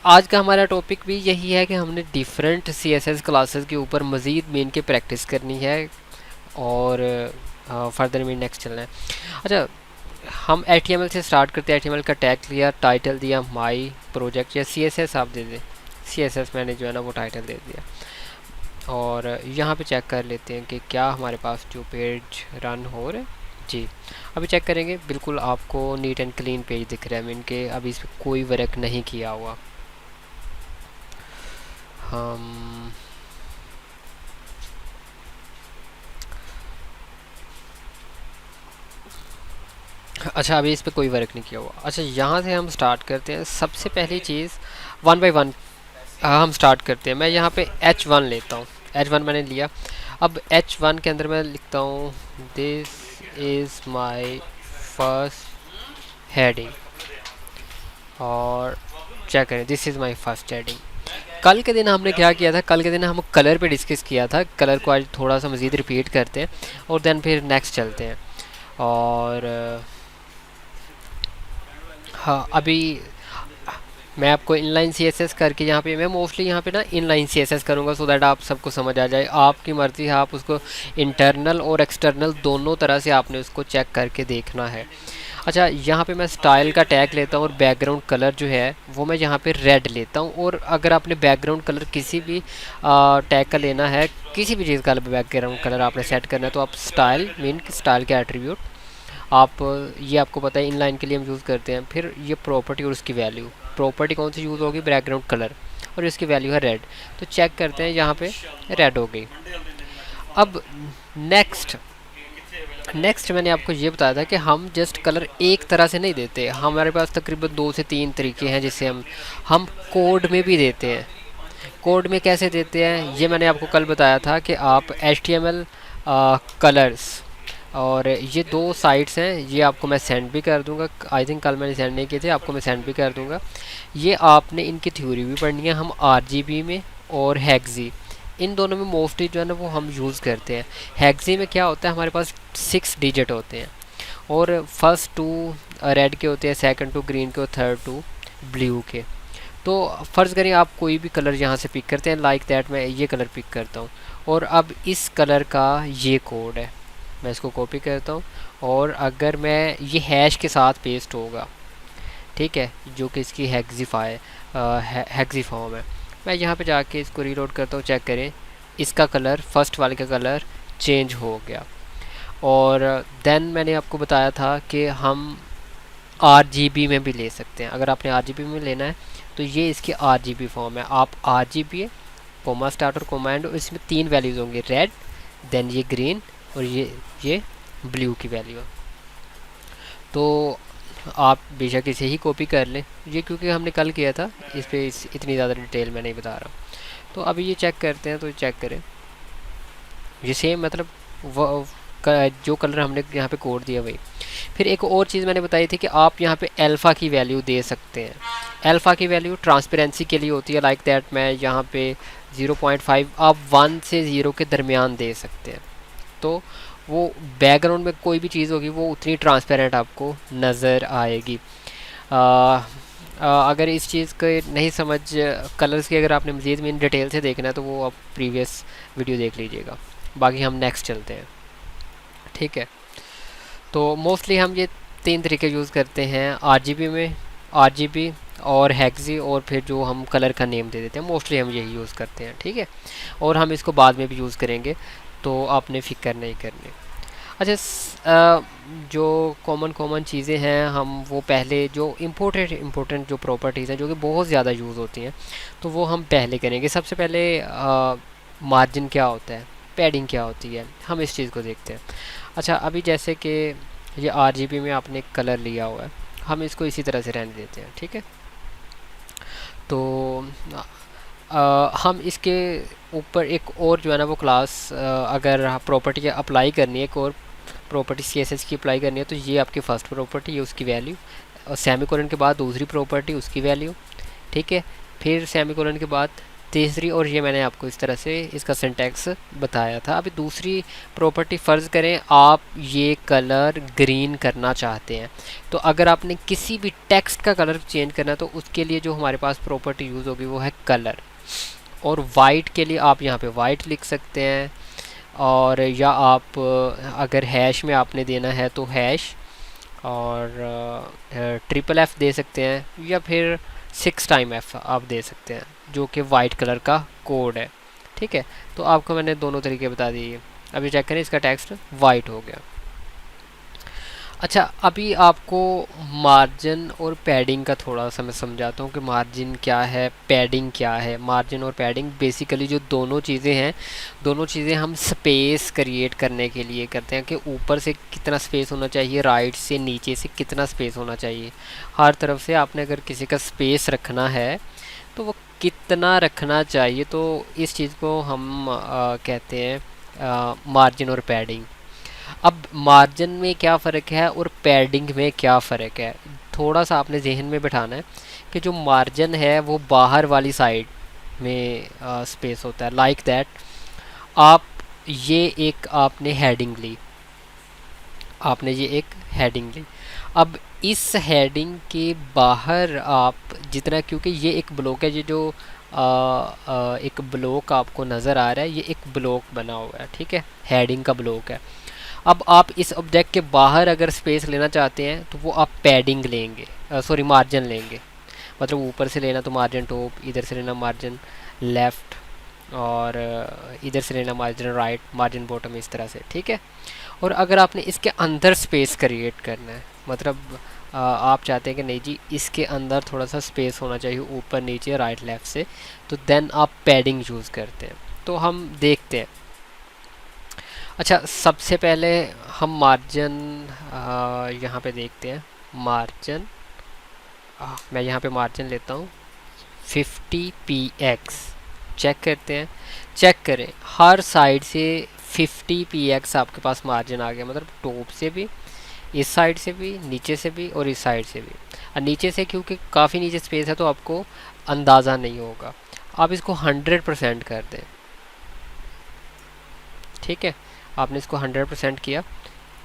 आज का हमारा टॉपिक भी यही है कि हमने डिफरेंट CSS क्लासेस के ऊपर मज़ीद मेन के प्रैक्टिस करनी है और फर्दर में नेक्स्ट चलना है। अच्छा, हम HTML से स्टार्ट करते हैं। HTML का टैग लिया, टाइटल दिया माई प्रोजेक्ट, या CSS आप दे दें। CSS मैंने जो है ना वो टाइटल दे दिया, और यहाँ पे चेक कर लेते हैं कि क्या हमारे पास जो पेज रन हो रहा है। जी, अभी चेक करेंगे, बिल्कुल आपको नीट एंड क्लीन पेज दिख रहा है। मीन के अभी इस पर कोई वर्क नहीं किया हुआ। हम अच्छा, अभी इस पे कोई वर्क नहीं किया हुआ। अच्छा, यहाँ से हम स्टार्ट करते हैं। सबसे पहली चीज़, वन बाय वन हम स्टार्ट करते हैं। मैं यहाँ पे H1 लेता हूँ। H1 मैंने लिया। अब H1 के अंदर मैं लिखता हूँ this is my first heading, और चेक करें, this is my first heading. कल के दिन हमने क्या किया था? कल के दिन हम कलर पे डिस्कस किया था। कलर को आज थोड़ा सा मज़ीद रिपीट करते हैं और देन फिर नेक्स्ट चलते हैं। और हाँ, अभी मैं आपको इनलाइन CSS करके, यहाँ पे मैं मोस्टली यहाँ पे ना इनलाइन CSS करूँगा सो दैट आप सबको समझ आ जाए। आपकी मर्ज़ी है, आप उसको इंटरनल और एक्सटर्नल दोनों तरह से आपने उसको चेक करके देखना है। अच्छा, यहाँ पे मैं स्टाइल का टैग लेता हूँ और बैकग्राउंड कलर जो है वो मैं यहाँ पे रेड लेता हूँ। और अगर आपने बैकग्राउंड कलर किसी भी टैग का लेना है, किसी भी चीज़ का बैकग्राउंड कलर आपने सेट करना है, तो आप स्टाइल, मीन स्टाइल के एट्रीब्यूट आप, ये आपको पता है इनलाइन के लिए हम यूज़ करते हैं। फिर ये प्रॉपर्टी और उसकी वैल्यू, प्रॉपर्टी कौन सी यूज़ होगी? बैकग्राउंड कलर, और इसकी वैल्यू है रेड। तो चेक करते हैं, यहाँ पे रेड हो गई। अब नेक्स्ट नेक्स्ट मैंने आपको ये बताया था कि हम जस्ट कलर एक तरह से नहीं देते। हमारे पास तकरीबन 2 से 3 तरीके हैं जिससे हम कोड में भी देते हैं। कोड में कैसे देते हैं ये मैंने आपको कल बताया था कि आप HTML कलर्स, और ये 2 साइट्स हैं, ये आपको मैं सेंड भी कर दूंगा। आई थिंक कल मैंने सेंड नहीं किए थे, आपको मैं सेंड भी कर दूंगा। ये आपने इनकी थ्योरी भी पढ़नी है। हम RGB में और हेक्सी, इन दोनों में मोस्टली जो है ना वो हम यूज़ करते हैं। हेक्सी में क्या होता है, हमारे पास 6 डिजिट होते हैं, और फर्स्ट 2 रेड के होते हैं, सेकंड 2 ग्रीन के और थर्ड 2 ब्लू के। तो फ़र्ज़ करें आप कोई भी कलर यहाँ से पिक करते हैं, लाइक दैट मैं ये कलर पिक करता हूँ, और अब इस कलर का ये कोड है, मैं इसको कॉपी करता हूँ। और अगर मैं ये हैश के साथ पेस्ट होगा, ठीक है, जो कि इसकी हेक्सी फॉर्म है, मैं यहाँ पे जाके इसको रीलोड करता हूँ। चेक करें, इसका कलर, फर्स्ट वाले का कलर चेंज हो गया। और देन मैंने आपको बताया था कि हम RGB में भी ले सकते हैं। अगर आपने RGB में लेना है तो ये इसकी RGB फॉर्म है। आप RGB कोमा स्टार्ट और कोमा एंड, इसमें 3 वैल्यूज़ होंगे, रेड, देन ये ग्रीन, और ये ब्लू की वैल्यू। तो आप बेशक इसे ही कॉपी कर लें, ये क्योंकि हमने कल किया था, इस पर इतनी ज़्यादा डिटेल मैं नहीं बता रहा हूँ। तो अभी ये चेक करते हैं, तो चेक करें, ये सेम मतलब जो कलर हमने यहाँ पे कोड दिया वही। फिर एक और चीज़ मैंने बताई थी कि आप यहाँ पे अल्फ़ा की वैल्यू दे सकते हैं। अल्फ़ा की वैल्यू ट्रांसपेरेंसी के लिए होती है, लाइक दैट मैं यहाँ पे 0.5, आप 1 से 0 के दरमियान दे सकते हैं। तो वो बैकग्राउंड में कोई भी चीज़ होगी वो उतनी ट्रांसपेरेंट आपको नज़र आएगी। अगर इस चीज़ को नहीं समझ, कलर्स की अगर आपने मज़ीद में डिटेल से देखना है तो वो आप प्रीवियस वीडियो देख लीजिएगा। बाकी हम नेक्स्ट चलते हैं, ठीक है। तो मोस्टली हम ये 3 तरीके यूज़ करते हैं, RGB में, RGB और हेक्सी, और फिर जो हम कलर का नेम दे देते हैं, मोस्टली हम यही यूज़ करते हैं, ठीक है। और हम इसको बाद में भी यूज़ करेंगे, तो आपने फ़िक्र नहीं करनी। अच्छा, जो कॉमन चीज़ें हैं, हम वो पहले, जो इम्पोर्टेंट जो प्रॉपर्टीज़ हैं जो कि बहुत ज़्यादा यूज़ होती हैं, तो वो हम पहले करेंगे। सबसे पहले मार्जिन क्या होता है, पैडिंग क्या होती है, हम इस चीज़ को देखते हैं। अच्छा, अभी जैसे कि ये RGB में आपने कलर लिया हुआ है, हम इसको इसी तरह से रहने देते हैं, ठीक है। तो हम इसके ऊपर एक और जो है ना वो क्लास, अगर प्रॉपर्टी अप्लाई करनी है, एक और प्रॉपर्टी CSS की अप्लाई करनी है, तो ये आपकी फ़र्स्ट प्रॉपर्टी, ये उसकी वैल्यू, और सेमीकोलन के बाद दूसरी प्रॉपर्टी, उसकी वैल्यू, ठीक है। फिर सेमीकोलन के बाद तीसरी, और ये मैंने आपको इस तरह से इसका सिंटैक्स बताया था। अभी दूसरी प्रॉपर्टी, फ़र्ज़ करें आप ये कलर ग्रीन करना चाहते हैं, तो अगर आपने किसी भी टेक्स्ट का कलर चेंज करना है तो उसके लिए जो हमारे पास प्रॉपर्टी यूज़ होगी वो है कलर। और वाइट के लिए आप यहाँ पे वाइट लिख सकते हैं, और या आप अगर हैश में आपने देना है तो हैश, और ट्रिपल एफ़ दे सकते हैं, या फिर 6 टाइम F आप दे सकते हैं, जो कि वाइट कलर का कोड है। ठीक है, तो आपको मैंने दोनों तरीके बता दिए। अभी चेक करें, इसका टेक्स्ट वाइट हो गया। अच्छा, अभी आपको मार्जिन और पैडिंग का थोड़ा सा मैं समझाता हूँ कि मार्जिन क्या है, पैडिंग क्या है। मार्जिन और पैडिंग बेसिकली जो दोनों चीज़ें हैं, दोनों चीज़ें हम स्पेस क्रिएट करने के लिए करते हैं कि ऊपर से कितना स्पेस होना चाहिए, राइट से नीचे से कितना स्पेस होना चाहिए। हर तरफ से आपने अगर किसी का स्पेस रखना है तो वो कितना रखना चाहिए, तो इस चीज़ को हम कहते हैं मार्जिन और पैडिंग। अब मार्जिन में क्या फ़र्क है और पैडिंग में क्या फ़र्क है, थोड़ा सा आपने जहन में बिठाना है कि जो मार्जिन है वो बाहर वाली साइड में स्पेस होता है। लाइक दैट, आप ये एक आपने हेडिंग ली, आपने ये एक हेडिंग ली। अब इस हेडिंग के बाहर आप जितना, क्योंकि ये एक ब्लॉक है, ये जो एक ब्लॉक आपको नज़र आ रहा है, ये एक ब्लॉक बना हुआ है, ठीक है, हेडिंग का ब्लॉक है। अब आप इस ऑब्जेक्ट के बाहर अगर स्पेस लेना चाहते हैं तो वो आप पैडिंग लेंगे, सॉरी मार्जिन लेंगे। मतलब ऊपर से लेना तो मार्जिन टॉप, इधर से लेना मार्जिन लेफ़्ट, और इधर से लेना मार्जिन राइट, मार्जिन बॉटम, इस तरह से, ठीक है। और अगर आपने इसके अंदर स्पेस क्रिएट करना है, मतलब आप चाहते हैं कि नहीं जी इसके अंदर थोड़ा सा स्पेस होना चाहिए ऊपर नीचे राइट लेफ़्ट से, तो देन आप पैडिंग यूज़ करते हैं। तो हम देखते हैं। अच्छा, सबसे पहले हम मार्जिन यहाँ पे देखते हैं। मार्जिन, मैं यहाँ पे मार्जिन लेता हूँ 50px, चेक करते हैं। चेक करें, हर साइड से 50px आपके पास मार्जिन आ गया, मतलब टॉप से भी, इस साइड से भी, नीचे से भी, और इस साइड से भी। और नीचे से क्योंकि काफ़ी नीचे स्पेस है तो आपको अंदाज़ा नहीं होगा। आप इसको 100% कर दें, ठीक है। आपने इसको 100% किया,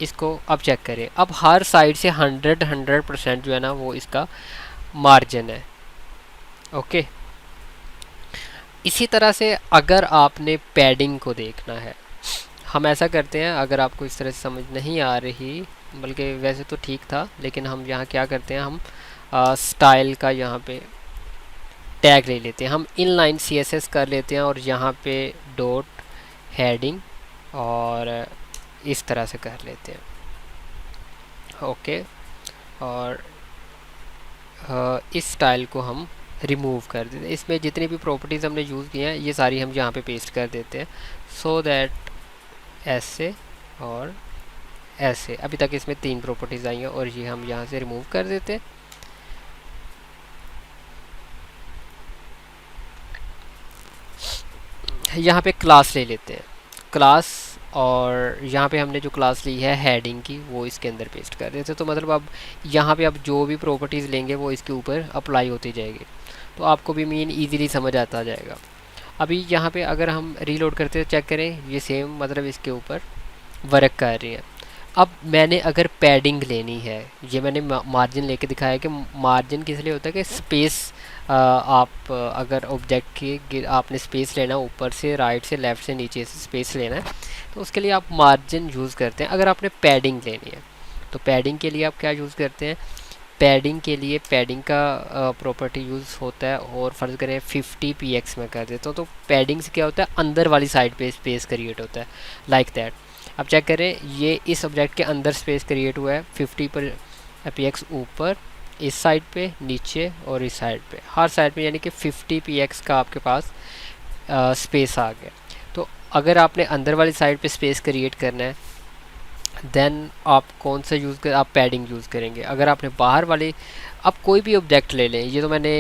इसको अब चेक करें। अब हर साइड से 100% जो है ना वो इसका मार्जिन है, ओके। इसी तरह से अगर आपने पैडिंग को देखना है, हम ऐसा करते हैं, अगर आपको इस तरह से समझ नहीं आ रही, बल्कि वैसे तो ठीक था, लेकिन हम यहाँ क्या करते हैं, हम स्टाइल का यहाँ पे टैग ले लेते हैं, हम इनलाइन CSS कर लेते हैं, और यहाँ पे डॉट हेडिंग और इस तरह से कर लेते हैं, ओके। और इस स्टाइल को हम रिमूव कर देते हैं। इसमें जितनी भी प्रॉपर्टीज़ हमने यूज़ की हैं ये सारी हम यहाँ पे पेस्ट कर देते हैं, सो दैट ऐसे और ऐसे। अभी तक इसमें 3 प्रॉपर्टीज़ आई हैं और ये हम यहाँ से रिमूव कर देते हैं। यहाँ पे क्लास ले लेते हैं, क्लास, और यहाँ पे हमने जो क्लास ली है हेडिंग की वो इसके अंदर पेस्ट कर देते हैं। तो मतलब अब यहाँ पे आप जो भी प्रॉपर्टीज़ लेंगे वो इसके ऊपर अप्लाई होती जाएगी, तो आपको भी मीन इजीली समझ आता जाएगा। अभी यहाँ पे अगर हम रीलोड करते हैं, चेक करें, ये सेम मतलब इसके ऊपर वर्क कर रही है। अब मैंने अगर पैडिंग लेनी है, ये मैंने मार्जिन लेके दिखाया कि मार्जिन किस लिए होता है कि स्पेस, आप अगर ऑब्जेक्ट की आपने स्पेस लेना है, ऊपर से राइट से लेफ़्ट से नीचे से स्पेस लेना है, तो उसके लिए आप मार्जिन यूज़ करते हैं। अगर आपने पैडिंग लेनी है तो पैडिंग के लिए आप क्या यूज़ करते हैं, पैडिंग के लिए पैडिंग का प्रॉपर्टी यूज़ होता है, और फ़र्ज़ करें 50px में कर देता हूँ, तो पैडिंग से क्या होता है, अंदर वाली साइड पे स्पेस क्रिएट होता है, लाइक दैट। अब चेक करें, ये इस ऑब्जेक्ट के अंदर स्पेस क्रिएट हुआ है, 50px ऊपर, इस साइड पे, नीचे और इस साइड पे, हर साइड पे, यानी कि 50px का आपके पास स्पेस आ गया। तो अगर आपने अंदर वाली साइड पे स्पेस क्रिएट करना है, देन आप कौन सा यूज़ कर, आप पैडिंग यूज़ करेंगे। अगर आपने बाहर वाले, अब कोई भी ऑब्जेक्ट ले लें, ये तो मैंने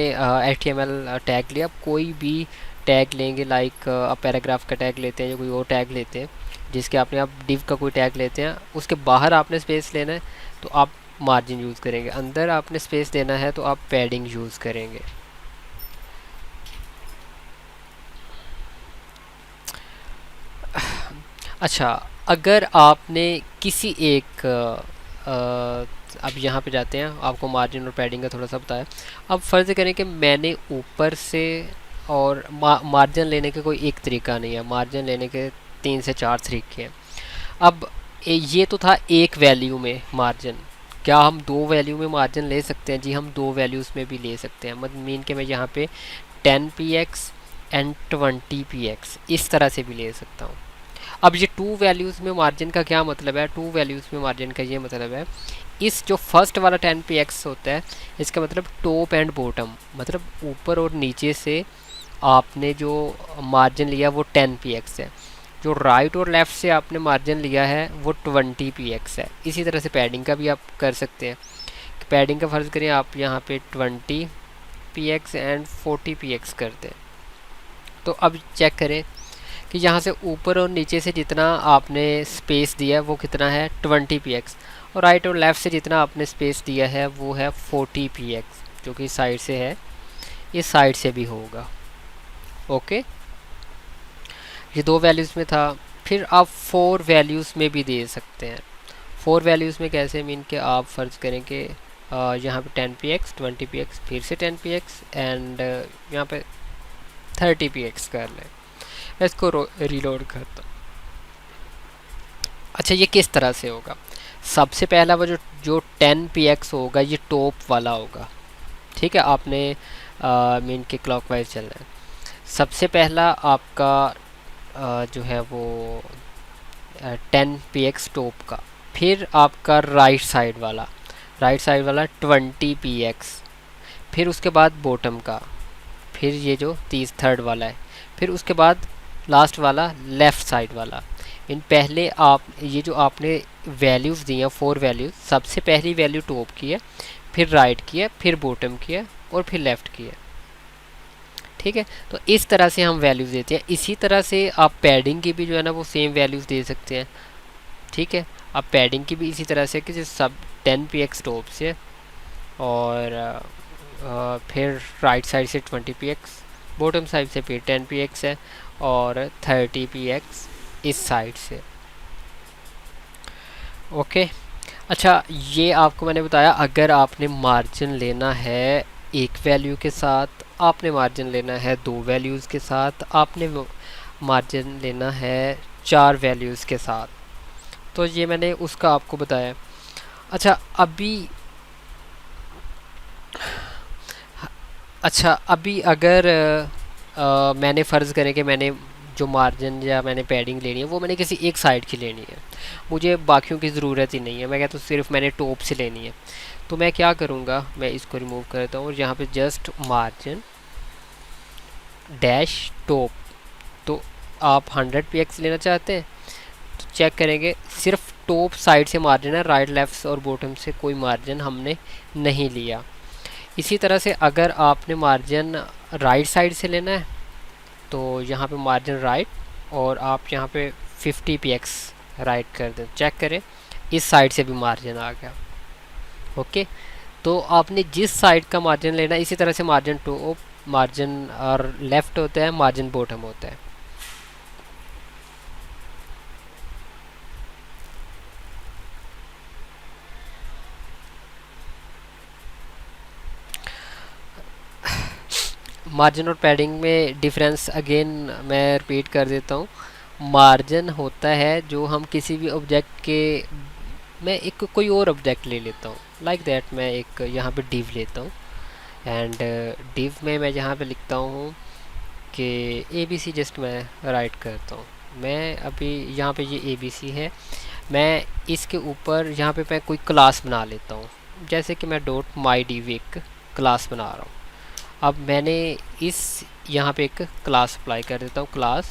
HTML टैग लिया, अब कोई भी टैग लेंगे, लाइक आप पैराग्राफ का टैग लेते हैं या कोई और टैग लेते हैं, जिसके आपने आप डिव का कोई टैग लेते हैं, उसके बाहर आपने स्पेस लेना है तो आप मार्जिन यूज़ करेंगे, अंदर आपने स्पेस देना है तो आप पैडिंग यूज़ करेंगे। अच्छा, अगर आपने किसी एक अब यहाँ पे जाते हैं, आपको मार्जिन और पैडिंग का थोड़ा सा बताया। अब फ़र्ज़ करें कि मैंने ऊपर से और मार्जिन लेने का कोई एक तरीका नहीं है, मार्जिन लेने के 3 से 4 तरीके हैं। अब ये तो था एक वैल्यू में मार्जिन। क्या हम दो वैल्यू में मार्जिन ले सकते हैं? जी हम दो वैल्यूज़ में भी ले सकते हैं। मतलब मीन के मैं यहाँ पे 10 px एंड 20 px इस तरह से भी ले सकता हूँ। अब ये टू वैल्यूज़ में मार्जिन का क्या मतलब है? टू वैल्यूज़ में मार्जिन का ये मतलब है, इस जो फर्स्ट वाला 10 px होता है, इसका मतलब टॉप एंड बॉटम, मतलब ऊपर और नीचे से आपने जो मार्जिन लिया वो 10 px है। जो राइट और लेफ़्ट से आपने मार्जिन लिया है वो 20 px है। इसी तरह से पैडिंग का भी आप कर सकते हैं। पैडिंग का फ़र्ज़ करें आप यहाँ पे 20 px एंड 40 px करते हैं। तो अब चेक करें कि यहाँ से ऊपर और नीचे से जितना आपने स्पेस दिया है वो कितना है 20 px, और राइट और लेफ़्ट से जितना आपने स्पेस दिया है वो है 40 px, जो कि साइड से है, इस साइड से भी होगा। ओके, ये दो वैल्यूज़ में था। फिर आप फोर वैल्यूज़ में भी दे सकते हैं। फोर वैल्यूज़ में कैसे? मीन कि आप फ़र्ज़ करें कि यहाँ पे 10 px 20 px फिर से 10 px एंड यहाँ पे 30 px कर लें। मैं इसको रीलोड करता हूँ। अच्छा, ये किस तरह से होगा? सबसे पहला वो जो जो 10 px होगा ये टॉप वाला होगा। ठीक है, आपने मीन के क्लॉकवाइज चलना है। सबसे पहला आपका जो है वो 10 px टॉप का, फिर आपका राइट साइड वाला 20 px, फिर उसके बाद बॉटम का, फिर ये जो थर्ड वाला है, फिर उसके बाद लास्ट वाला लेफ़्ट साइड वाला। इन पहले आप ये जो आपने वैल्यूज़ दी हैं, फोर वैल्यूज़, सबसे पहली वैल्यू टॉप की है, फिर राइट की है, फिर बॉटम की है, और फिर लेफ़्ट की है। ठीक है, तो इस तरह से हम वैल्यूज़ देते हैं। इसी तरह से आप पैडिंग की भी जो है ना वो सेम वैल्यूज़ दे सकते हैं। ठीक है, आप पैडिंग की भी इसी तरह से कि जो सब 10 px टॉप से, और फिर राइट साइड से 20 px, बॉटम साइड से फिर 10 px है, और 30 px इस साइड से। ओके, अच्छा, ये आपको मैंने बताया अगर आपने मार्जिन लेना है एक वैल्यू के साथ, आपने मार्जिन लेना है दो वैल्यूज़ के साथ, आपने मार्जिन लेना है चार वैल्यूज़ के साथ। तो ये मैंने उसका आपको बताया। अच्छा अभी अच्छा अभी अगर मैंने फ़र्ज़ करें कि मैंने जो मार्जिन या मैंने पैडिंग लेनी है वो मैंने किसी एक साइड की लेनी है, मुझे बाकियों की ज़रूरत ही नहीं है, मैं कहता हूँ सिर्फ मैंने टॉप से लेनी है। तो मैं क्या करूँगा, मैं इसको रिमूव करता हूँ और यहाँ पे जस्ट मार्जिन डैश टॉप। तो आप 100 px लेना चाहते हैं तो चेक करेंगे सिर्फ टॉप साइड से मार्जिन है, राइट लेफ्ट और बॉटम से कोई मार्जिन हमने नहीं लिया। इसी तरह से अगर आपने मार्जिन राइट साइड से लेना है तो यहाँ पे मार्जिन राइट, और आप यहाँ पे 50 px राइट कर दें, चेक करें इस साइड से भी मार्जिन आ गया। ओके, तो आपने जिस साइड का मार्जिन लेना है, इसी तरह से मार्जिन टॉप, मार्जिन और लेफ़्ट होता है, मार्जिन बॉटम होता है। मार्जिन और पैडिंग में डिफरेंस अगेन मैं रिपीट कर देता हूँ। मार्जिन होता है जो हम किसी भी ऑब्जेक्ट के, मैं एक कोई और ऑब्जेक्ट ले लेता हूँ, लाइक दैट मैं एक यहाँ पे डिव लेता हूँ, एंड डिव में मैं यहाँ पे लिखता हूँ कि ABC, जस्ट मैं राइट करता हूँ। मैं अभी यहाँ पे ये ABC है, मैं इसके ऊपर यहाँ पे मैं कोई क्लास बना लेता हूँ, जैसे कि मैं डॉट माई डिव एक क्लास बना रहा हूँ। अब मैंने इस यहाँ पे एक क्लास अप्लाई कर देता हूँ, क्लास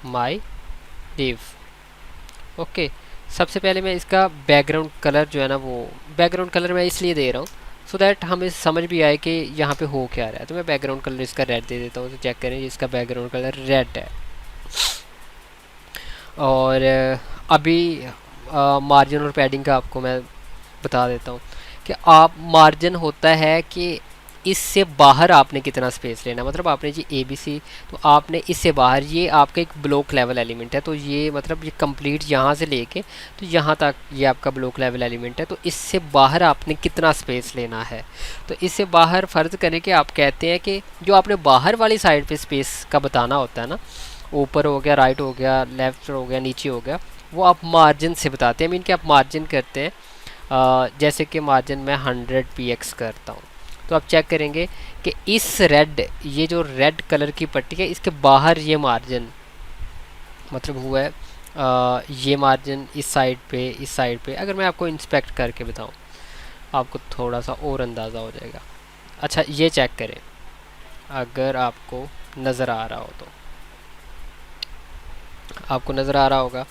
माई डिव। ओके, सबसे पहले मैं इसका बैकग्राउंड कलर जो है ना, वो बैकग्राउंड कलर मैं इसलिए दे रहा हूँ सो दैट हमें समझ भी आए कि यहाँ पे हो क्या रहा है। तो मैं बैकग्राउंड कलर इसका रेड दे देता हूँ, तो चेक करें इसका बैकग्राउंड कलर रेड है। और अभी मार्जिन और पैडिंग का आपको मैं बता देता हूँ कि आप मार्जिन होता है कि इससे बाहर आपने कितना स्पेस लेना, मतलब आपने जी ए बी सी, तो आपने इससे बाहर, ये आपका एक ब्लॉक लेवल एलिमेंट है, तो ये मतलब ये कंप्लीट यहाँ से लेके तो यहाँ तक ये आपका ब्लॉक लेवल एलिमेंट है, तो इससे बाहर आपने कितना स्पेस लेना है। तो इससे बाहर फ़र्ज़ करें कि आप कहते हैं कि जो आपने बाहर वाली साइड पे स्पेस का बताना होता है ना, ऊपर हो गया, राइट हो गया, लेफ़्ट हो गया, नीचे हो गया, वो आप मार्जिन से बताते हैं। मीन कि आप मार्जिन करते हैं, जैसे कि मार्जिन मैं 100 px करता हूँ, तो आप चेक करेंगे कि इस रेड, ये जो रेड कलर की पट्टी है, इसके बाहर ये मार्जिन मतलब हुआ है, ये मार्जिन इस साइड पे अगर मैं आपको इंस्पेक्ट करके बताऊँ, आपको थोड़ा सा और अंदाज़ा हो जाएगा। अच्छा ये चेक करें, अगर आपको नज़र आ रहा हो तो आपको नज़र आ रहा होगा,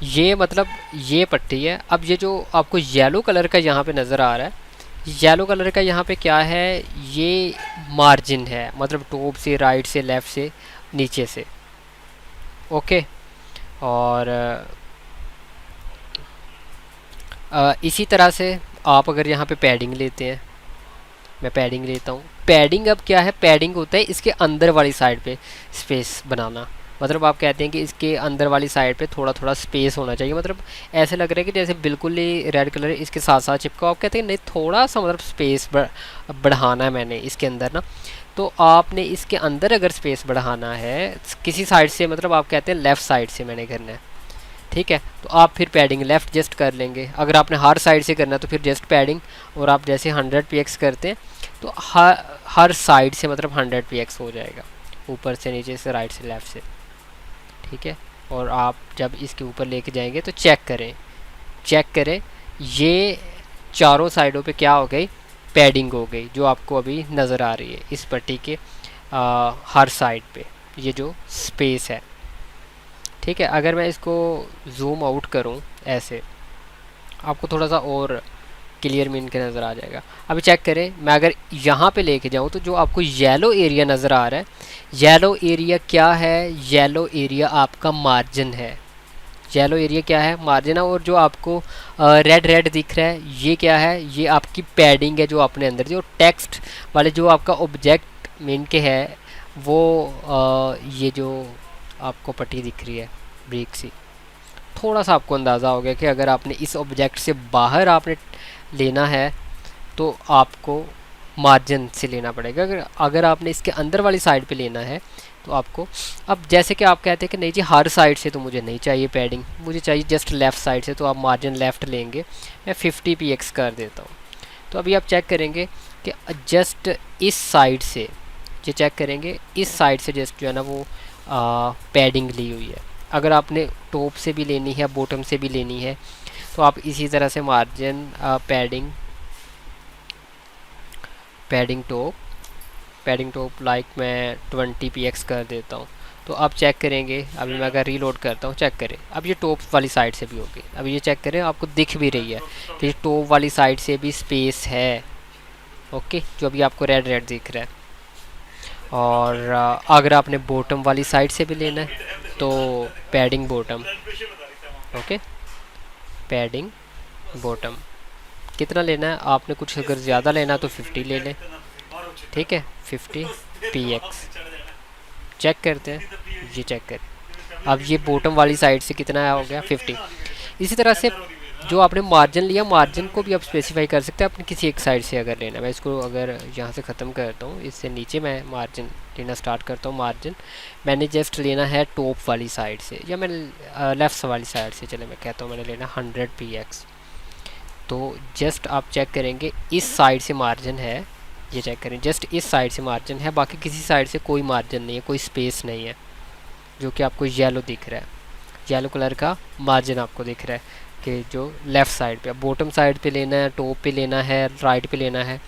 ये मतलब ये पट्टी है। अब ये जो आपको येलो कलर का यहाँ पे नज़र आ रहा है, येलो कलर का यहाँ पे क्या है, ये मार्जिन है, मतलब टॉप से, राइट से, लेफ़्ट से, नीचे से। ओके, और इसी तरह से आप अगर यहाँ पे पैडिंग लेते हैं, मैं पैडिंग लेता हूँ, पैडिंग अब क्या है, पैडिंग होता है इसके अंदर वाली साइड पे स्पेस बनाना, मतलब आप कहते हैं कि इसके अंदर वाली साइड पे थोड़ा थोड़ा स्पेस होना चाहिए, मतलब ऐसे लग रहा है कि जैसे बिल्कुल ही रेड कलर इसके साथ साथ चिपका, आप कहते हैं नहीं थोड़ा सा मतलब स्पेस बढ़ाना है मैंने इसके अंदर ना, तो आपने इसके अंदर अगर स्पेस बढ़ाना है किसी साइड से, मतलब आप कहते हैं लेफ़्ट साइड से मैंने करना है, ठीक है, तो आप फिर पैडिंग लेफ़्ट जस्ट कर लेंगे। अगर आपने हर साइड से करना है तो फिर जस्ट पैडिंग, और आप जैसे 100 px करते हैं तो हर साइड से मतलब 100 px हो जाएगा, ऊपर से, नीचे से, राइट से, लेफ़्ट से, ठीक है। और आप जब इसके ऊपर लेके जाएंगे तो चेक करें ये चारों साइडों पे क्या हो गई, पैडिंग हो गई, जो आपको अभी नज़र आ रही है इस पट्टी के हर साइड पे ये जो स्पेस है, ठीक है। अगर मैं इसको जूम आउट करूं ऐसे, आपको थोड़ा सा और क्लियर मीन के नज़र आ जाएगा। अभी चेक करें, मैं अगर यहाँ पे लेके जाऊँ तो जो आपको येलो एरिया नज़र आ रहा है, येलो एरिया क्या है, येलो एरिया आपका मार्जिन है, येलो एरिया क्या है, मार्जिन है। और जो आपको रेड रेड दिख रहा है ये क्या है, ये आपकी पैडिंग है, जो अपने अंदर जो टेक्स्ट वाले जो आपका ऑब्जेक्ट मीन के है वो ये जो आपको पट्टी दिख रही है ब्रेक सी, थोड़ा सा आपको अंदाज़ा हो गया कि अगर आपने इस ऑब्जेक्ट से बाहर आपने लेना है तो आपको मार्जिन से लेना पड़ेगा। अगर आपने इसके अंदर वाली साइड पे लेना है तो आपको, अब जैसे कि आप कहते हैं कि नहीं जी हर साइड से तो मुझे नहीं चाहिए पैडिंग, मुझे चाहिए जस्ट लेफ़्ट साइड से, तो आप मार्जिन लेफ़्ट लेंगे, मैं 50 px कर देता हूँ। तो अभी आप चेक करेंगे कि जस्ट इस साइड से, ये चेक करेंगे इस साइड से जस्ट जो है ना वो पैडिंग ली हुई है। अगर आपने टॉप से भी लेनी है, बॉटम से भी लेनी है, तो आप इसी तरह से मार्जिन पैडिंग टॉप लाइक मैं 20 px कर देता हूँ। तो आप चेक करेंगे, अभी मैं अगर रीलोड करता हूँ, चेक करें, अब ये टॉप वाली साइड से भी होगी, अभी ये चेक करें, आपको दिख भी रही है कि टॉप वाली साइड से भी स्पेस है, ओके, जो अभी आपको रेड रेड दिख रहा है। और अगर आपने बॉटम वाली साइड से भी लेना है तो padding bottom, okay, padding bottom कितना लेना है आपने, कुछ अगर ज़्यादा लेना है तो 50 ले लें, ठीक है, 50 px। चेक करते हैं, ये चेक करें, अब ये बॉटम वाली साइड से कितना हो गया 50। इसी तरह से जो आपने मार्जिन लिया, मार्जिन को भी आप स्पेसिफाई कर सकते हैं अपने किसी एक साइड से अगर लेना है। मैं इसको अगर यहाँ से ख़त्म करता हूँ, इससे नीचे मैं मार्जिन लेना स्टार्ट करता हूँ। मार्जिन मैंने जस्ट लेना है टॉप वाली साइड से, या मैं लेफ़्ट वाली साइड से, चले मैं कहता हूँ मैंने लेना 100 px। तो जस्ट आप चेक करेंगे इस साइड से मार्जिन है, ये चेक करें, जस्ट इस साइड से मार्जिन है, बाकी किसी साइड से कोई मार्जिन नहीं है, कोई स्पेस नहीं है, जो कि आपको येलो दिख रहा है, येलो कलर का मार्जिन आपको दिख रहा है कि जो लेफ़्ट साइड पे, बॉटम साइड पे लेना है, टॉप पे लेना है, राइट पे लेना है,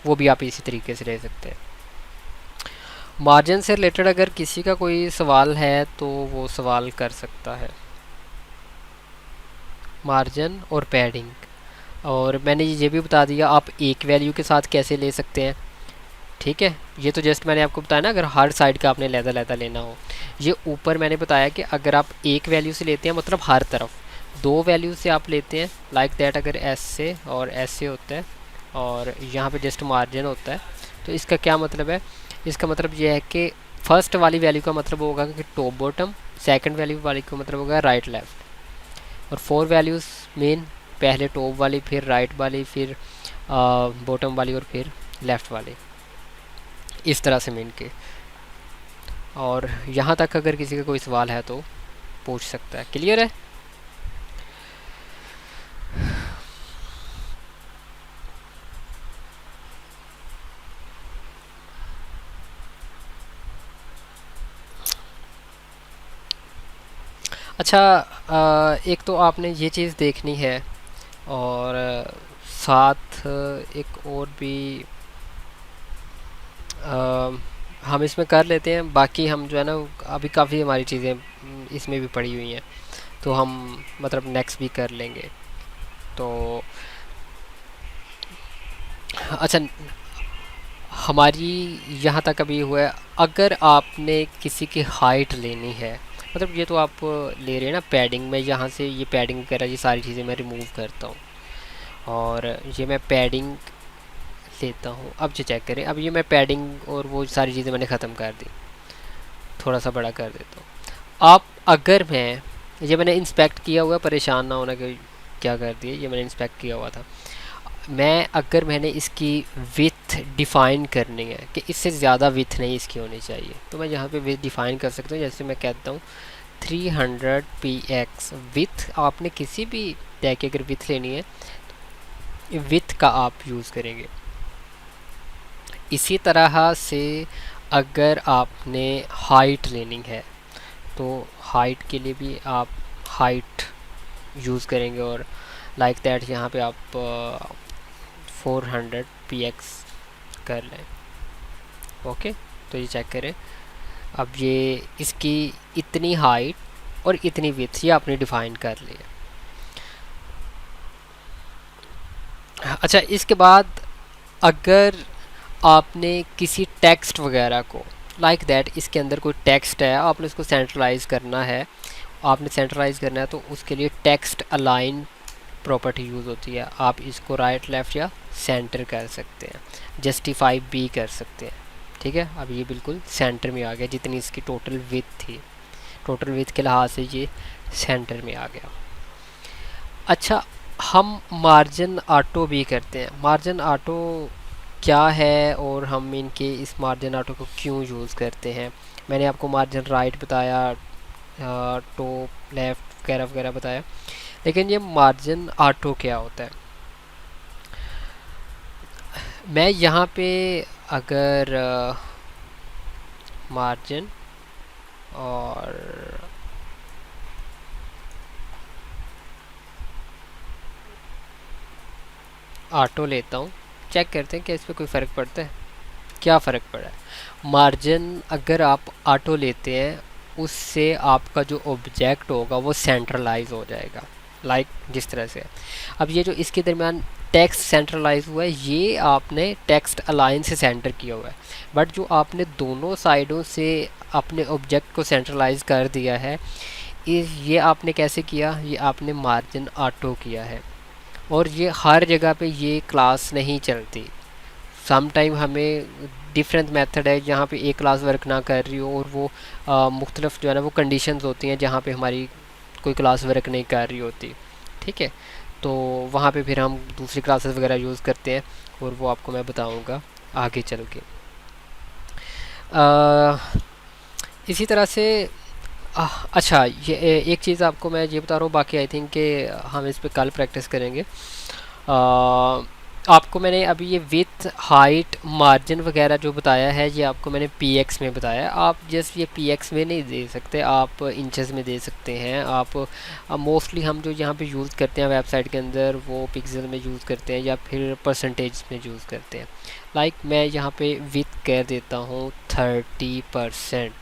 वो भी आप इसी तरीके से ले सकते हैं। मार्जिन से रिलेटेड अगर किसी का कोई सवाल है तो वो सवाल कर सकता है। मार्जिन और पैडिंग, और मैंने ये भी बता दिया आप एक वैल्यू के साथ कैसे ले सकते हैं, ठीक है। ये तो जस्ट मैंने आपको बताया ना, अगर हर साइड का आपने लहदा लेना हो। ये ऊपर मैंने बताया कि अगर आप एक वैल्यू से लेते हैं, मतलब हर तरफ 2 वैल्यू से आप लेते हैं, लाइक दैट, अगर एस से और एस से होता है और यहाँ पे जस्ट मार्जिन होता है, तो इसका क्या मतलब है, इसका मतलब ये है कि फर्स्ट वाली वैल्यू का मतलब होगा कि टॉप बॉटम, सेकंड वैल्यू वाली का मतलब होगा राइट लेफ़्ट, और 4 वैल्यूज़ मेन, पहले टॉप वाली, फिर राइट वाली, फिर बॉटम वाली, और फिर लेफ़्ट वाली, इस तरह से मेन के। और यहाँ तक अगर किसी का कोई सवाल है तो पूछ सकता है। क्लियर है? अच्छा, एक तो आपने ये चीज़ देखनी है, और साथ एक और भी हम इसमें कर लेते हैं, बाकी हम जो है ना अभी काफ़ी हमारी चीज़ें इसमें भी पड़ी हुई हैं, तो हम मतलब नेक्स्ट भी कर लेंगे। तो अच्छा, हमारी यहाँ तक अभी हुआ है, अगर आपने किसी की हाइट लेनी है, मतलब ये तो आप ले रहे हैं ना पैडिंग में, यहाँ से ये पैडिंग वगैरह ये सारी चीज़ें मैं रिमूव करता हूँ, और ये मैं पैडिंग लेता हूँ। अब जो चेक करें, अब ये मैं पैडिंग और वो सारी चीज़ें मैंने ख़त्म कर दी, थोड़ा सा बड़ा कर देता हूँ। आप अगर मैं ये मैंने इंस्पेक्ट किया हुआ है, परेशान ना होना कि क्या कर दिए, ये मैंने इंस्पेक्ट किया हुआ था। मैं अगर मैंने इसकी विथ डिफ़ाइन करनी है कि इससे ज़्यादा विथ नहीं इसकी होनी चाहिए, तो मैं यहाँ पे विथ डिफ़ाइन कर सकता हूँ। जैसे मैं कहता हूँ 300px विथ, आपने किसी भी टैग की अगर विथ लेनी है विथ का आप यूज़ करेंगे। इसी तरह से अगर आपने हाइट लेनी है तो हाइट के लिए भी आप हाइट यूज़ करेंगे, और लाइक दैट यहाँ पे आप 400px कर लें। ओके, तो ये चेक करें, अब ये इसकी इतनी हाइट और इतनी विड्थ ये आपने डिफ़ाइन कर लिया। अच्छा, इसके बाद अगर आपने किसी टेक्स्ट वगैरह को लाइक दैट, इसके अंदर कोई टेक्स्ट है, आपने उसको सेंट्रलाइज करना है, आपने सेंट्रलाइज करना है, तो उसके लिए टेक्स्ट अलाइन प्रॉपर्टी यूज़ होती है। आप इसको राइट लेफ़्ट या सेंटर कर सकते हैं, जस्टिफाई भी कर सकते हैं। ठीक है, अब ये बिल्कुल सेंटर में आ गया, जितनी इसकी टोटल विड्थ थी, टोटल विड्थ के लिहाज से ये सेंटर में आ गया। अच्छा, हम मार्जिन ऑटो भी करते हैं। मार्जिन ऑटो क्या है और हम इनके इस मार्जिन ऑटो को क्यों यूज़ करते हैं? मैंने आपको मार्जिन राइट बताया, टॉप लेफ़्ट वगैरह वगैरह बताया, लेकिन ये मार्जिन ऑटो क्या होता है? मैं यहाँ पे अगर मार्जिन और ऑटो लेता हूँ, चेक करते हैं कि इस पर कोई फ़र्क पड़ता है, क्या फ़र्क पड़ा है। मार्जिन अगर आप ऑटो लेते हैं, उससे आपका जो ऑब्जेक्ट होगा वो सेंट्रलाइज हो जाएगा, लाइक जिस तरह से। अब ये जो इसके दरमियान टेक्स्ट सेंट्रलाइज हुआ है, ये आपने टेक्स्ट अलाइन से सेंटर किया हुआ है, बट जो आपने दोनों साइडों से अपने ऑब्जेक्ट को सेंट्रलाइज कर दिया है, ये आपने कैसे किया? ये आपने मार्जिन ऑटो किया है। और ये हर जगह पे ये क्लास नहीं चलती, सम टाइम हमें डिफरेंट मेथड है जहाँ पे एक क्लास वर्क ना कर रही हो, और वो मुख्तलिफ जो है ना वो कंडीशंस होती हैं जहाँ पे हमारी कोई क्लास वर्क नहीं कर रही होती। ठीक है, तो वहाँ पे फिर हम दूसरी क्लासेस वगैरह यूज़ करते हैं, और वो आपको मैं बताऊँगा आगे चल के। इसी तरह से अच्छा, ये एक चीज़ आपको मैं ये बता रहा हूँ, बाकी आई थिंक कि हम इस पे कल प्रैक्टिस करेंगे। आपको मैंने अभी ये विथ हाइट मार्जिन वगैरह जो बताया है, ये आपको मैंने px में बताया। आप जस्ट ये px में नहीं दे सकते, आप इंचेस में दे सकते हैं। आप मोस्टली हम जो यहाँ पे यूज़ करते हैं वेबसाइट के अंदर, वो पिक्सल में यूज़ करते हैं या फिर परसेंटेज में यूज़ करते हैं। लाइक मैं यहाँ पे विथ कर देता हूँ 30%।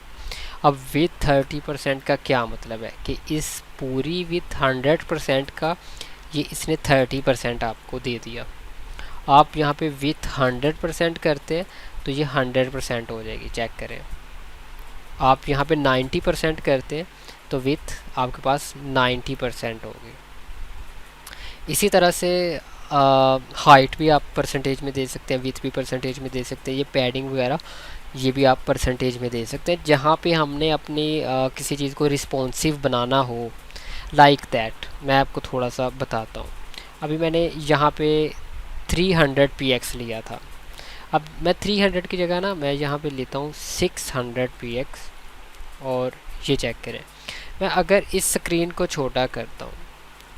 अब विथ 30% का क्या मतलब है कि इस पूरी विथ 100% का ये इसने 30% आपको दे दिया। आप यहाँ पे विथ 100% करते हैं तो ये 100% हो जाएगी, चेक करें। आप यहाँ पे 90% करते हैं तो विथ आपके पास 90% होगी। इसी तरह से हाइट भी आप परसेंटेज में दे सकते हैं, विथ भी परसेंटेज में दे सकते हैं, ये पैडिंग वगैरह ये भी आप परसेंटेज में दे सकते हैं। जहाँ पे हमने अपनी किसी चीज़ को रिस्पॉन्सिव बनाना हो, लाइक दैट, मैं आपको थोड़ा सा बताता हूँ। अभी मैंने यहाँ पे 300 px लिया था। अब मैं 300 की जगह ना मैं यहाँ पे लेता हूँ 600 px। और ये चेक करें, मैं अगर इस स्क्रीन को छोटा करता हूँ,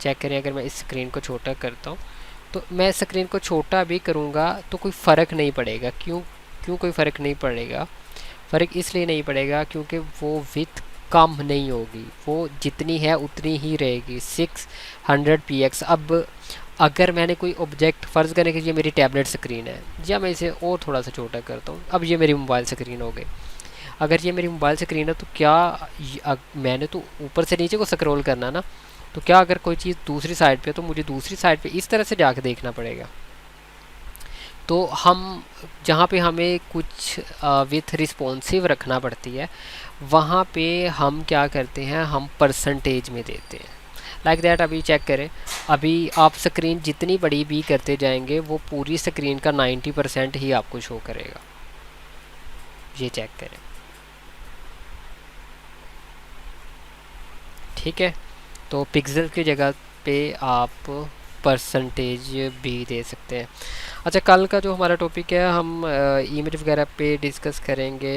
चेक करें, अगर मैं इस स्क्रीन को छोटा करता हूँ तो मैं स्क्रीन को छोटा भी करूँगा तो कोई फ़र्क नहीं पड़ेगा। क्यों क्यों कोई फ़र्क नहीं पड़ेगा? फ़र्क इसलिए नहीं पड़ेगा क्योंकि वो विथ कम नहीं होगी, वो जितनी है उतनी ही रहेगी, 600 px। अब अगर मैंने कोई ऑब्जेक्ट, फ़र्ज़ करें कि ये मेरी टैबलेट स्क्रीन है, या मैं इसे और थोड़ा सा छोटा करता हूँ, अब ये मेरी मोबाइल स्क्रीन हो गई। अगर ये मेरी मोबाइल स्क्रीन है तो क्या मैंने तो ऊपर से नीचे को स्क्रॉल करना ना, तो क्या अगर कोई चीज़ दूसरी साइड पे है तो मुझे दूसरी साइड पे इस तरह से जाके देखना पड़ेगा। तो हम जहाँ पे हमें कुछ विथ रिस्पॉन्सिव रखना पड़ती है, वहाँ पे हम क्या करते हैं, हम परसेंटेज में देते हैं, लाइक दैट। अभी चेक करें, अभी आप स्क्रीन जितनी बड़ी भी करते जाएंगे वो पूरी स्क्रीन का 90% ही आपको शो करेगा। ये चेक करें, ठीक है। तो पिक्सल की जगह पे आप परसेंटेज भी दे सकते हैं। अच्छा, कल का जो हमारा टॉपिक है, हम इमेज वगैरह पे डिस्कस करेंगे,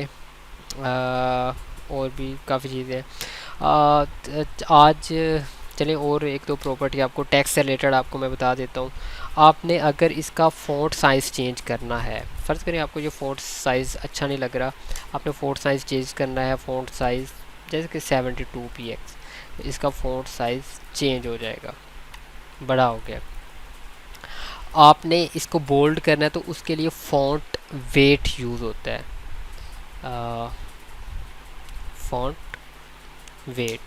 और भी काफ़ी चीज़ें हैं। आज चलें और एक दो प्रॉपर्टी आपको टैक्स से रिलेटेड आपको मैं बता देता हूँ। आपने अगर इसका फ़ॉन्ट साइज़ चेंज करना है, फ़र्ज़ करें आपको ये फ़ॉन्ट साइज़ अच्छा नहीं लग रहा, आपने फ़ॉन्ट साइज़ चेंज करना है, फ़ॉन्ट साइज़ जैसे कि 72 px, इसका फ़ॉन्ट साइज़ चेंज हो जाएगा, बड़ा हो गया। आपने इसको बोल्ड करना है तो उसके लिए फ़ॉन्ट वेट यूज़ होता है, फ़ॉन्ट वेट।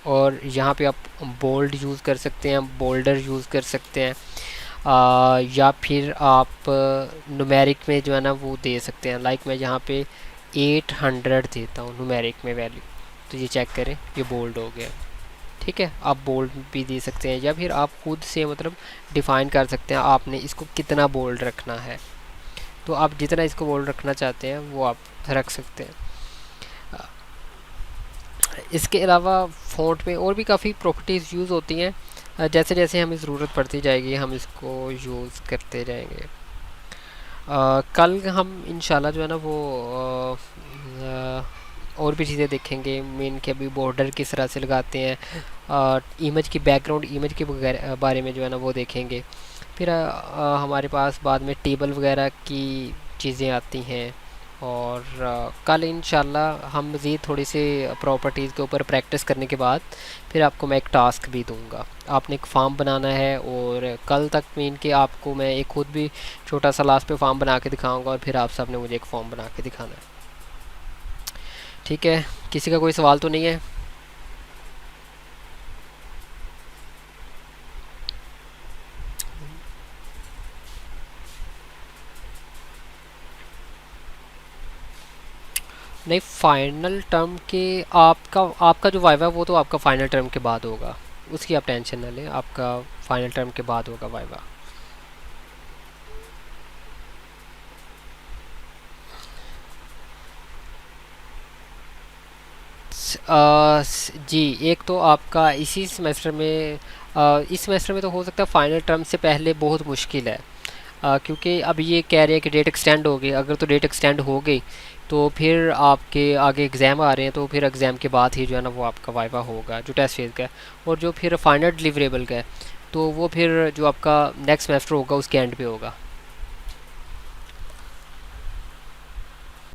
और यहाँ पे आप बोल्ड यूज़ कर सकते हैं, बोल्डर यूज़ कर सकते हैं, या फिर आप न्यूमेरिक में जो है ना वो दे सकते हैं। लाइक मैं यहाँ पे 800 देता हूँ न्यूमेरिक में वैल्यू, तो ये चेक करें, ये बोल्ड हो गया, ठीक है। आप बोल्ड भी दे सकते हैं, या फिर आप खुद से मतलब डिफ़ाइन कर सकते हैं आपने इसको कितना बोल्ड रखना है। तो आप जितना इसको बोल्ड रखना चाहते हैं वो आप रख सकते हैं। इसके अलावा फ़ॉन्ट में और भी काफ़ी प्रॉपर्टीज़ यूज़ होती हैं, जैसे जैसे हमें ज़रूरत पड़ती जाएगी हम इसको यूज़ करते जाएंगे। कल हम इंशाल्लाह जो है ना वो और भी चीज़ें देखेंगे, मेन के अभी बॉर्डर किस तरह से लगाते हैं, इमेज की बैकग्राउंड इमेज के बारे में जो है ना वो देखेंगे। फिर हमारे पास बाद में टेबल वगैरह की चीज़ें आती हैं। और कल इंशाल्लाह हम मज़ीद थोड़ी सी प्रॉपर्टीज़ के ऊपर प्रैक्टिस करने के बाद फिर आपको मैं एक टास्क भी दूंगा। आपने एक फॉर्म बनाना है, और कल तक मीन के आपको मैं एक खुद भी छोटा सा लास्ट पे फॉर्म बना के दिखाऊंगा, और फिर आप सब ने मुझे एक फॉर्म बना के दिखाना है, ठीक है। किसी का कोई सवाल तो नहीं है? नहीं, फाइनल टर्म के आपका जो वाइवा वो तो आपका फाइनल टर्म के बाद होगा, उसकी आप टेंशन ना लें, आपका फाइनल टर्म के बाद होगा वाइवा। जी, एक तो आपका इसी सेमेस्टर में, इस सेमेस्टर में तो हो सकता है, फाइनल टर्म से पहले बहुत मुश्किल है, क्योंकि अब ये कह रहे हैं कि डेट एक्सटेंड हो गई। अगर तो डेट एक्सटेंड हो गई तो फिर आपके आगे एग्ज़ाम आ रहे हैं, तो फिर एग्ज़ाम के बाद ही जो है ना वो आपका वाइवा होगा जो टेस्ट फेज़ का है। और जो फिर फाइनल डिलीवरेबल का है तो वो फिर जो आपका नेक्स्ट सेमेस्टर होगा उसके एंड पे होगा।